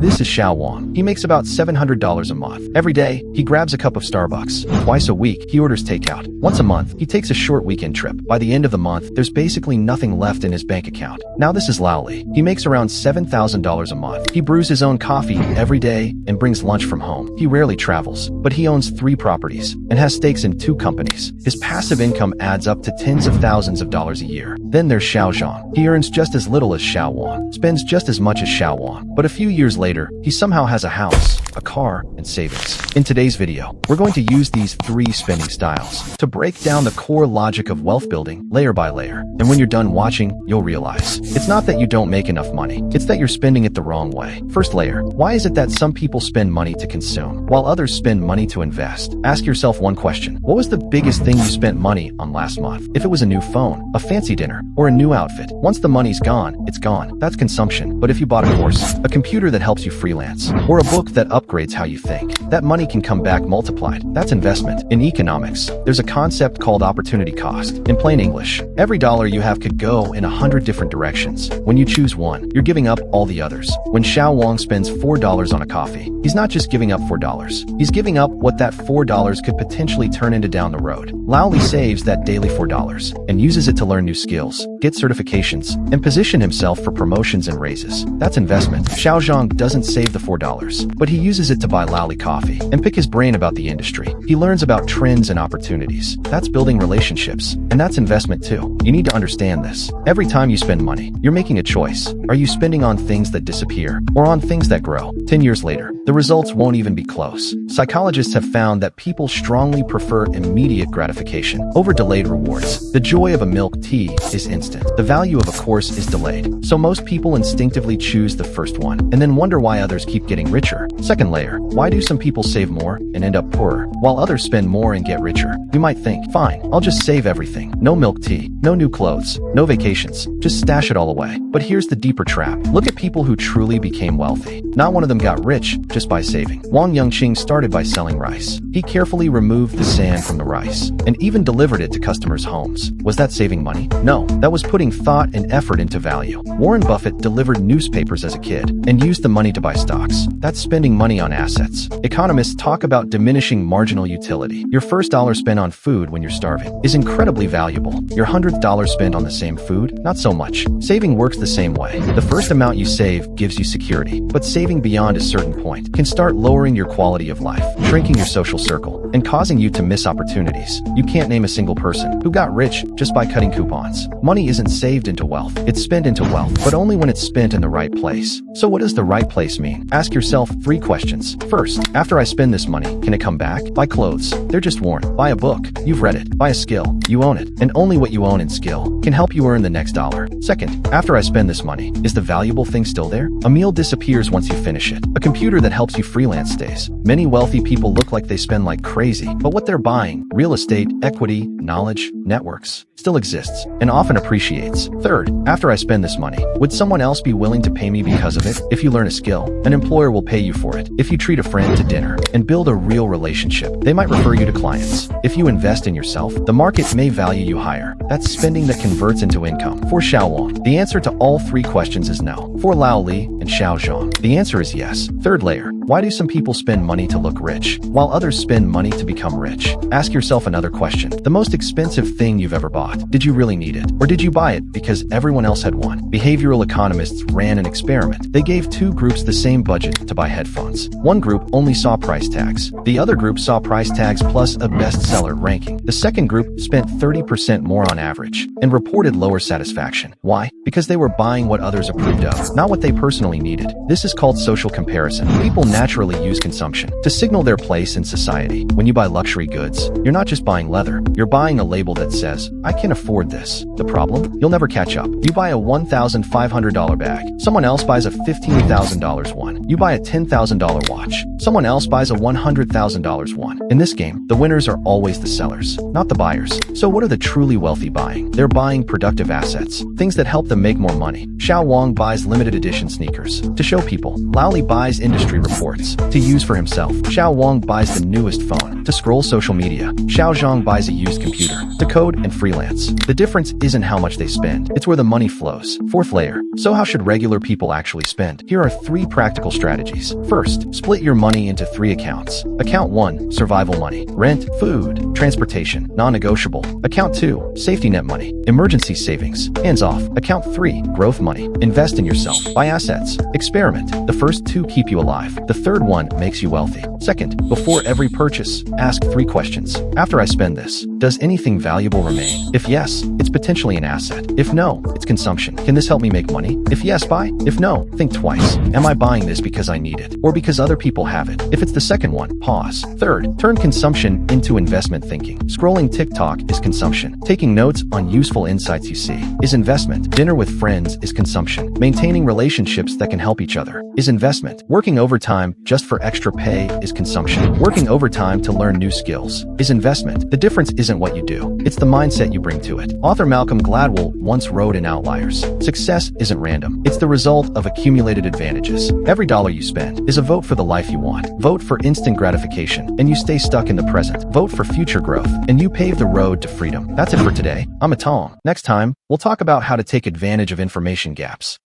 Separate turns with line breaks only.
This is Xiao Wang. He makes about $700 a month. Every day, he grabs a cup of Starbucks. Twice a week, he orders takeout. Once a month, he takes a short weekend trip. By the end of the month, there's basically nothing left in his bank account. Now this is Lao Li. He makes around $7,000 a month. He brews his own coffee every day and brings lunch from home. He rarely travels, but he owns 3 properties and has stakes in 2 companies. His passive income adds up to tens of thousands of dollars a year. Then there's Xiao Zhang. He earns just as little as Xiao Wang, spends just as much as Xiao Wang, but a few years later, he somehow has a house, a car, and savings. In today's video, we're going to use these 3 spending styles to break down the core logic of wealth building layer by layer. And when you're done watching, you'll realize it's not that you don't make enough money, it's that you're spending it the wrong way. First layer, why is it that some people spend money to consume while others spend money to invest? Ask yourself one question. What was the biggest thing you spent money on last month? If it was a new phone, a fancy dinner, or a new outfit, once the money's gone, it's gone. That's consumption. But if you bought a course, a computer that helps you freelance, or a book that upgrades how you think, that money can come back multiplied. That's investment. In economics, there's a concept called opportunity cost. In plain English, every dollar you have could go in 100 different directions. When you choose one, you're giving up all the others. When Xiao Wang spends $4 on a coffee, he's not just giving up $4. He's giving up what that $4 could potentially turn into down the road. Lao Li saves that daily $4 and uses it to learn new skills, get certifications, and position himself for promotions and raises. That's investment. Xiao Zhang doesn't save the $4, but he uses it to buy Lao Li coffee and pick his brain about the industry. He learns about trends and opportunities. That's building relationships, and that's investment too. You need to understand this. Every time you spend money, you're making a choice. Are you spending on things that disappear or on things that grow? 10 years later, the results won't even be close. Psychologists have found that people strongly prefer immediate gratification over delayed rewards. The joy of a milk tea is instant. The value of a course is delayed. So most people instinctively choose the first one and then wonder why others keep getting richer. Second layer, why do some people save more and end up poorer while others spend more and get richer? You might think, fine, I'll just save everything. No milk tea, no new clothes, no vacations, just stash it all away. But here's the deeper trap. Look at people who truly became wealthy. Not one of them got rich just by saving. Wang Yongqing started by selling rice. He carefully removed the sand from the rice and even delivered it to customers' homes. Was that saving money? No, that was putting thought and effort into value. Warren Buffett delivered newspapers as a kid and used the money to buy stocks. That's spending money on assets. Economists talk about diminishing marginal utility. Your first dollar spent on food when you're starving is incredibly valuable. Your 100th dollar spent on the same food? Not so much. Saving works the same way. The first amount you save gives you security, but saving beyond a certain point can start lowering your quality of life, shrinking your social circle, and causing you to miss opportunities. You can't name a single person who got rich just by cutting coupons. Money isn't saved into wealth. It's spent into wealth, but only when it's spent in the right place. So what does the right place mean? Ask yourself 3 questions. First, after I spend this money, can it come back? Buy clothes. They're just worn. Buy a book. You've read it. Buy a skill. You own it. And only what you own in skill can help you earn the next dollar. Second, after I spend this money, is the valuable thing still there? A meal disappears once you finish it. A computer that helps you freelance stays. Many wealthy people look like they spend like crazy, but what they're buying, real estate, equity, knowledge, networks, still exists and often appreciates. Third, after I spend this money, would someone else be willing to pay me because of it? If you learn a skill, an employer will pay you for it. If you treat a friend to dinner and build a real relationship, they might refer you to clients. If you invest in yourself, the market may value you higher. That's spending that converts into income. For Xiao Wang, the answer to all 3 questions is no. For Lao Li and Xiao Zhang, the answer is yes. Third layer, why do some people spend money to look rich while others spend money to become rich? Ask yourself another question. The most expensive thing you've ever bought, did you really need it? Or did you buy it because everyone else had one? Behavioral economists ran an experiment. They gave 2 groups the same budget to buy headphones. One group only saw price tags. The other group saw price tags plus a bestseller ranking. The second group spent 30% more on average and reported lower satisfaction. Why? Because they were buying what others approved of, not what they personally needed. This is called social comparison. People naturally use consumption to signal their place in society. When you buy luxury goods, you're not just buying leather. You're buying a label that says, I can afford this. The problem? You'll never catch up. You buy a $1,500 bag. Someone else buys a $15,000 one. You buy a $10,000 watch. Someone else buys a $100,000 one. In this game, the winners are always the sellers, not the buyers. So what are the truly wealthy buying? They're buying productive assets, things that help them make more money. Xiao Wang buys limited edition sneakers to show people. Lao Li buys industry reports reports. To use for himself, Xiao Wang buys the newest phone. To scroll social media, Xiao Zhang buys a used computer. To code and freelance. The difference isn't how much they spend, it's where the money flows. Fourth layer. So how should regular people actually spend? Here are 3 practical strategies. First, split your money into 3 accounts. Account 1, survival money. Rent, food, transportation, non-negotiable. Account 2, safety net money. Emergency savings. Hands off. Account 3, growth money. Invest in yourself. Buy assets. Experiment. The first 2 keep you alive. The third one makes you wealthy. Second, before every purchase, ask 3 questions. After I spend this, does anything valuable remain? If yes, it's potentially an asset. If no, it's consumption. Can this help me make money? If yes, buy. If no, think twice. Am I buying this because I need it? Or because other people have it? If it's the second one, pause. Third, turn consumption into investment thinking. Scrolling TikTok is consumption. Taking notes on useful insights you see is investment. Dinner with friends is consumption. Maintaining relationships that can help each other is investment. Working overtime just for extra pay is consumption. Working overtime to learn new skills is investment. The difference isn't what you do, it's the mindset you bring to it. Author Malcolm Gladwell once wrote in Outliers, success isn't random, it's the result of accumulated advantages. Every dollar you spend is a vote for the life you want. Vote for instant gratification, and you stay stuck in the present. Vote for future growth, and you pave the road to freedom. That's it for today. I'm Atom. Next time, we'll talk about how to take advantage of information gaps.